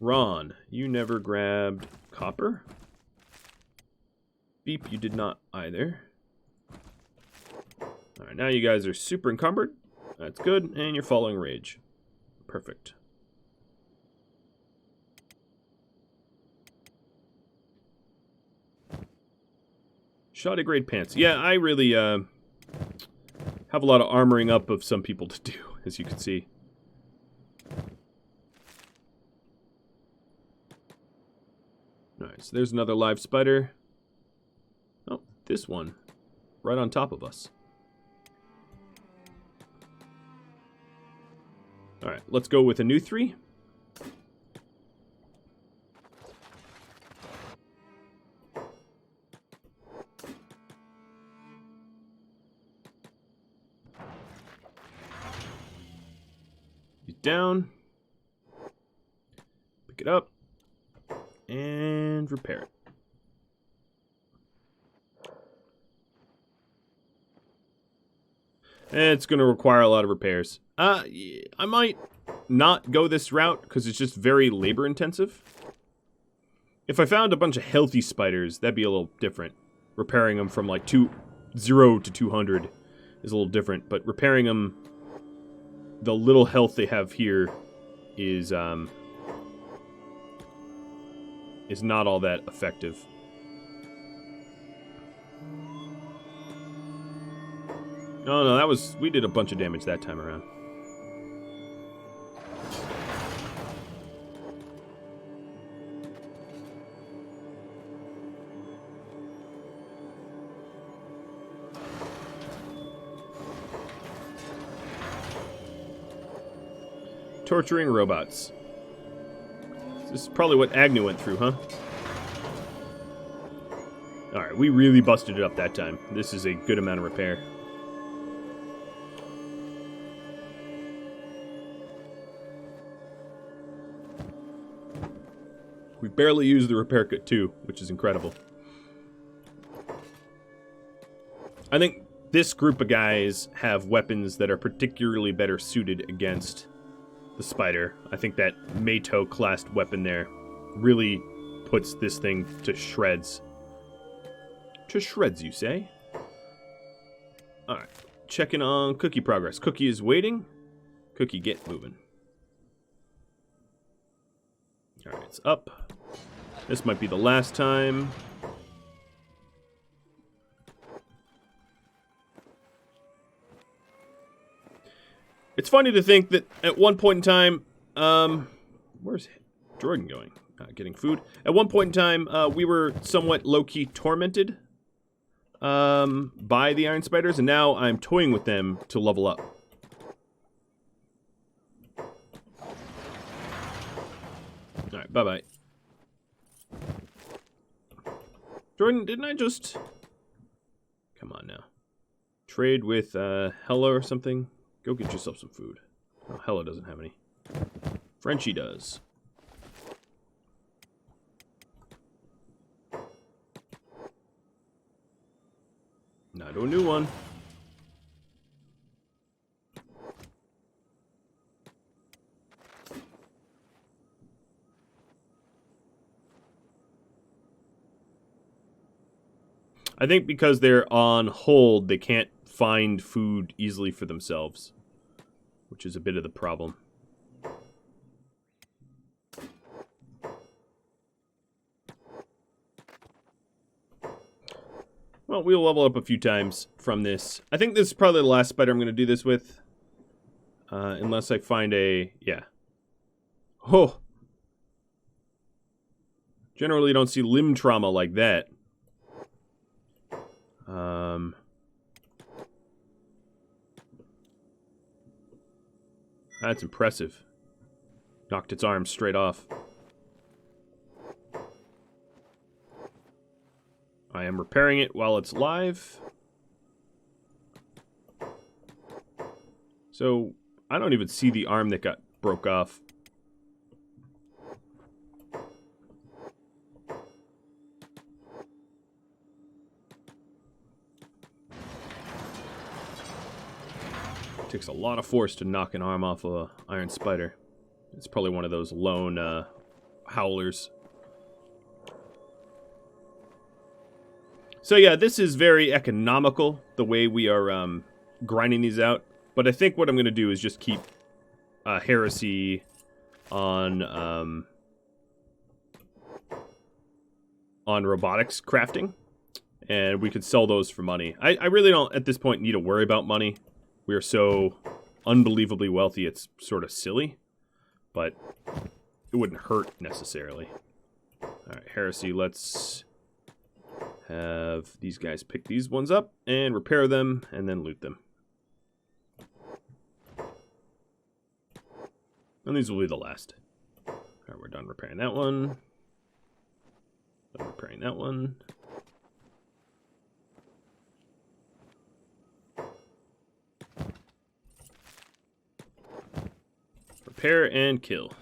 Ron, you never grabbed copper? Beep, you did not either. Alright, now you guys are super encumbered. That's good, and you're following Rage. Perfect. Shoddy grade pants. Yeah, I really have a lot of armoring up of some people to do, as you can see. Alright, so there's another live spider. Oh, this one. Right on top of us. Alright, let's go with a new 3. He's down. Pick it up. And repair it. It's going to require a lot of repairs. I might not go this route because it's just very labor intensive. If I found a bunch of healthy spiders, that'd be a little different. Repairing them from like 0 to 200 is a little different, but repairing them, the little health they have here is not all that effective. Oh no, we did a bunch of damage that time around. Torturing robots. This is probably what Agnew went through, huh? Alright, we really busted it up that time. This is a good amount of repair. We barely used the repair kit too, which is incredible. I think this group of guys have weapons that are particularly better suited against the spider. I think that Mato classed weapon there really puts this thing to shreds. To shreds, you say? Alright, checking on Cookie progress. Cookie is waiting. Cookie, get moving. Alright, it's up. This might be the last time. It's funny to think that at one point in time, where's Jordan going? Getting food. At one point in time, we were somewhat low-key tormented by the Iron Spiders, and now I'm toying with them to level up. Alright, bye-bye. Jordan, didn't I just... Come on now. Trade with Hella or something? Go get yourself some food. Oh, Hella doesn't have any. Frenchie does. Now to a new one. I think because they're on hold, they can't find food easily for themselves, which is a bit of the problem. Well, we'll level up a few times from this. I think this is probably the last spider I'm going to do this with. Unless I find a... yeah. Oh! Generally don't see limb trauma like that. That's impressive. Knocked its arm straight off. I am repairing it while it's live. So, I don't even see the arm that got broke off. It takes a lot of force to knock an arm off a iron spider. It's probably one of those lone howlers. So yeah, this is very economical, the way we are grinding these out. But I think what I'm going to do is just keep heresy on robotics crafting. And we could sell those for money. I really don't, at this point, need to worry about money. We are so unbelievably wealthy, it's sort of silly. But it wouldn't hurt, necessarily. Alright, heresy, let's... have these guys pick these ones up and repair them and then loot them. And these will be the last. Alright, we're done repairing that one. Done repairing that one. Repair and kill.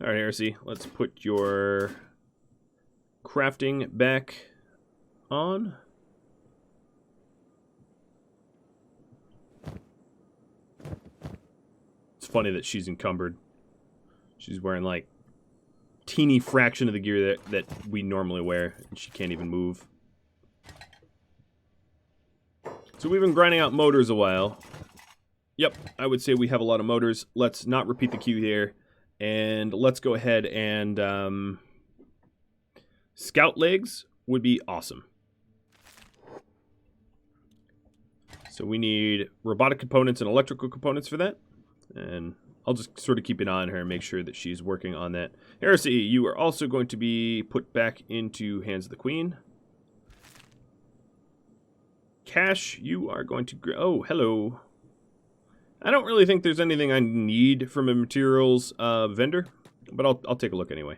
Alright, Heresy, let's put your crafting back on. It's funny that she's encumbered. She's wearing, like, teeny fraction of the gear that we normally wear, and she can't even move. So we've been grinding out motors a while. Yep, I would say we have a lot of motors. Let's not repeat the queue here. And let's go ahead and scout legs would be awesome. So we need robotic components and electrical components for that. And I'll just sort of keep an eye on her and make sure that she's working on that. Heresy, you are also going to be put back into Hands of the Queen. Cash, you are going to... oh, hello. I don't really think there's anything I need from a materials vendor, but I'll take a look anyway.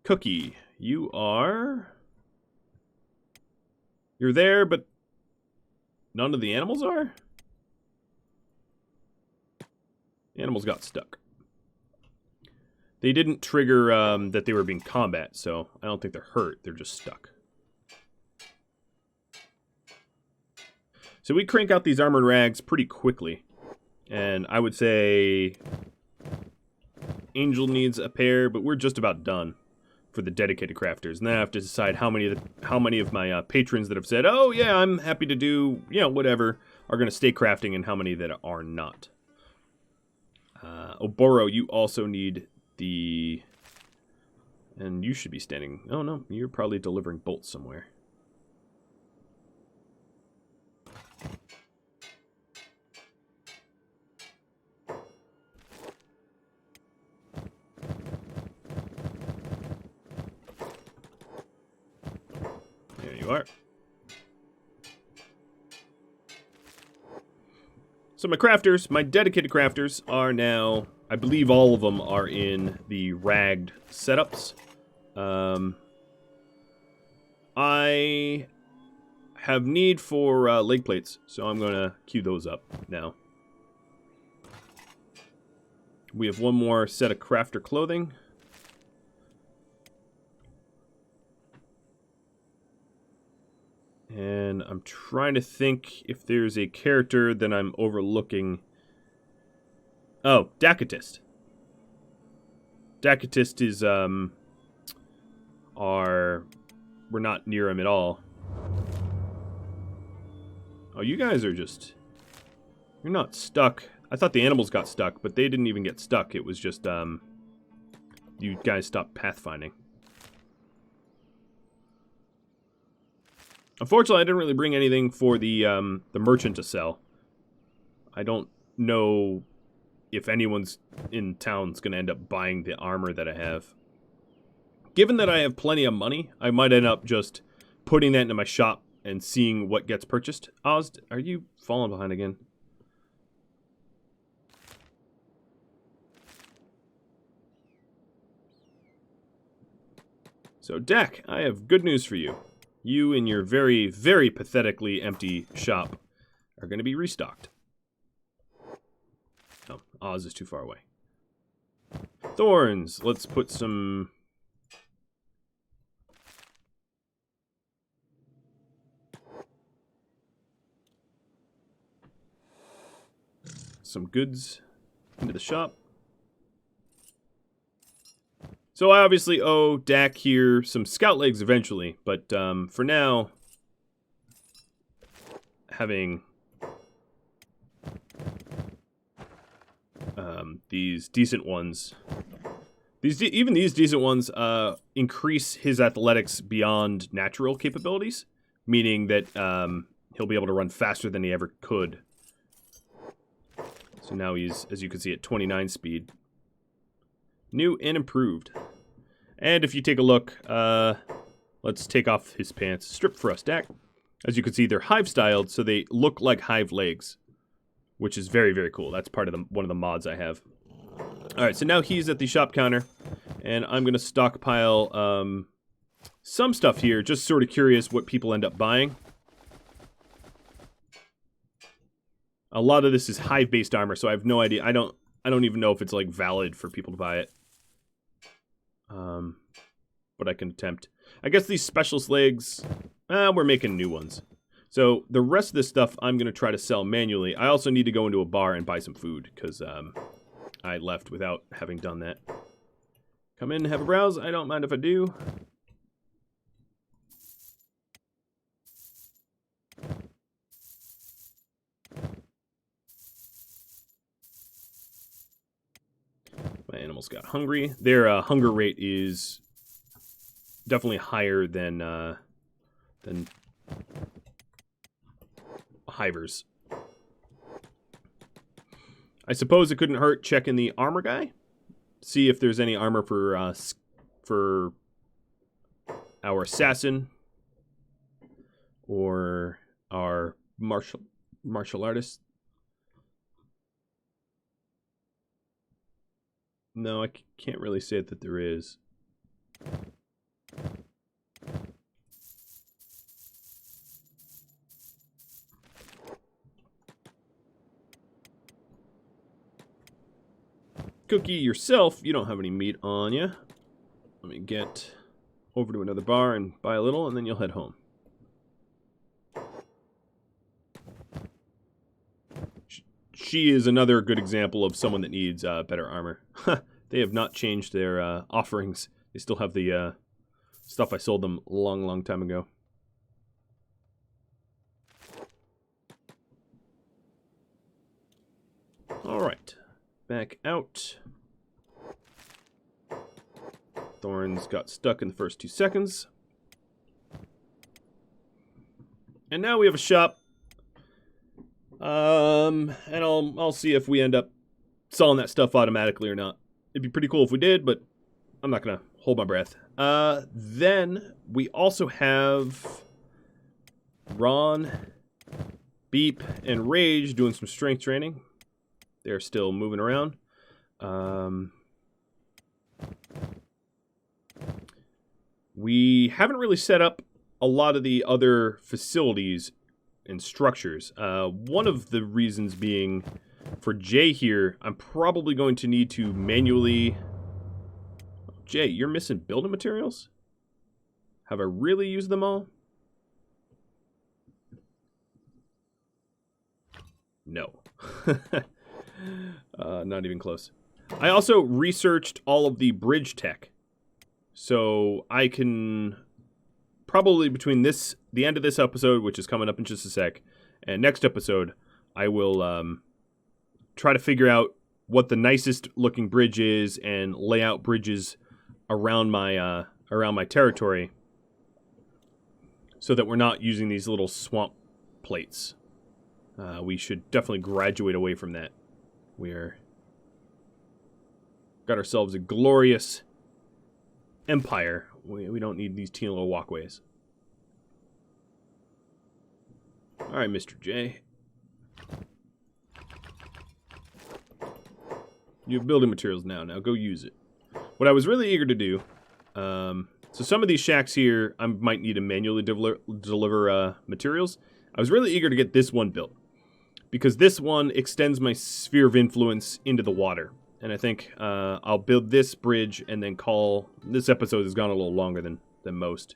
Cookie, you're there, but none of the animals are? The animals got stuck. They didn't trigger that they were being combat, so I don't think they're hurt. They're just stuck. So we crank out these armored rags pretty quickly. And I would say Angel needs a pair, but we're just about done for the dedicated crafters. And then I have to decide how many of my patrons that have said, oh yeah, I'm happy to do, you know, whatever, are going to stay crafting, and how many that are not. Oboro, you also need the... and you should be standing... oh no, you're probably delivering bolts somewhere. There you are. So my crafters, my dedicated crafters, are now, I believe all of them are in the ragged setups. I have need for leg plates, so I'm going to queue those up now. We have one more set of crafter clothing. And And I'm trying to think if there's a character that I'm overlooking. Oh, Dakotist. Dakotist is, we're not near him at all. Oh, you guys are just... You're not stuck. I thought the animals got stuck, but they didn't even get stuck. It was just, you guys stopped pathfinding. Unfortunately, I didn't really bring anything for the merchant to sell. I don't know if anyone's in town's going to end up buying the armor that I have. Given that I have plenty of money, I might end up just putting that into my shop and seeing what gets purchased. Oz, are you falling behind again? So, Dak, I have good news for you. You and your very, very pathetically empty shop are going to be restocked. Oh, Oz is too far away. Thorns. Let's put some... goods into the shop. So I obviously owe Dak here some scout legs eventually, but for now, having these decent ones, even these decent ones increase his athletics beyond natural capabilities, meaning that he'll be able to run faster than he ever could. So now he's, as you can see, at 29 speed. New and improved. And if you take a look, let's take off his pants. Strip for us, Dak. As you can see, they're hive styled, so they look like hive legs, which is very, very cool. That's part of one of the mods I have. All right, so now he's at the shop counter, and I'm going to stockpile some stuff here, just sort of curious what people end up buying. A lot of this is hive-based armor, so I have no idea. I don't even know if it's like valid for people to buy it. But I can attempt. I guess these specialist legs, we're making new ones. So the rest of this stuff I'm going to try to sell manually. I also need to go into a bar and buy some food, because I left without having done that. Come in and have a browse. I don't mind if I do. My animals got hungry. Their hunger rate is definitely higher than hivers. I suppose it couldn't hurt checking the armor guy. See if there's any armor for our assassin or our martial artist. No, I can't really say that there is. Cookie, yourself, you don't have any meat on you. Let me get over to another bar and buy a little, and then you'll head home. She is another good example of someone that needs better armor. They have not changed their offerings. They still have the stuff I sold them a long, long time ago. All right, back out. Thorns got stuck in the first 2 seconds. And now we have a shop. And I'll see if we end up selling that stuff automatically or not. It'd be pretty cool if we did, but I'm not gonna hold my breath. Then we also have Ron, Beep, and Rage doing some strength training. They're still moving around. We haven't really set up a lot of the other facilities and structures. One of the reasons being, for Jay here, I'm probably going to need to manually... Jay, you're missing building materials? Have I really used them all? No. Not even close. I also researched all of the bridge tech. So I can probably between the end of this episode, which is coming up in just a sec, and next episode, I will try to figure out what the nicest looking bridge is and lay out bridges around my territory so that we're not using these little swamp plates. We should definitely graduate away from that. We're got ourselves a glorious empire. We don't need these teeny little walkways. All right, Mr. J. You have building materials now. Now go use it. What I was really eager to do, so some of these shacks here, I might need to manually deliver materials. I was really eager to get this one built, because this one extends my sphere of influence into the water. And I think I'll build this bridge and then call... This episode has gone a little longer than most.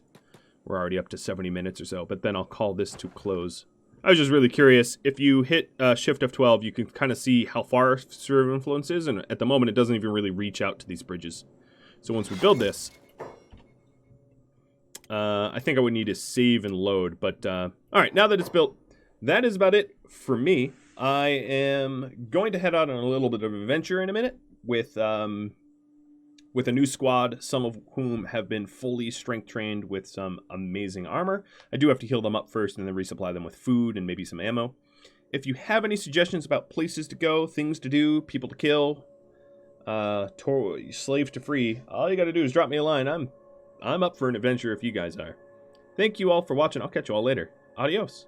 We're already up to 70 minutes or so, but then I'll call this to close. I was just really curious. If you hit Shift F12, you can kind of see how far sphere of influence is, and at the moment it doesn't even really reach out to these bridges. So once we build this, I think I would need to save and load. But alright, now that it's built, that is about it for me. I am going to head out on a little bit of an adventure in a minute with a new squad, some of whom have been fully strength trained with some amazing armor. I do have to heal them up first and then resupply them with food and maybe some ammo. If you have any suggestions about places to go, things to do, people to kill, slaves to free, all you got to do is drop me a line. I'm up for an adventure if you guys are. Thank you all for watching. I'll catch you all later. Adios.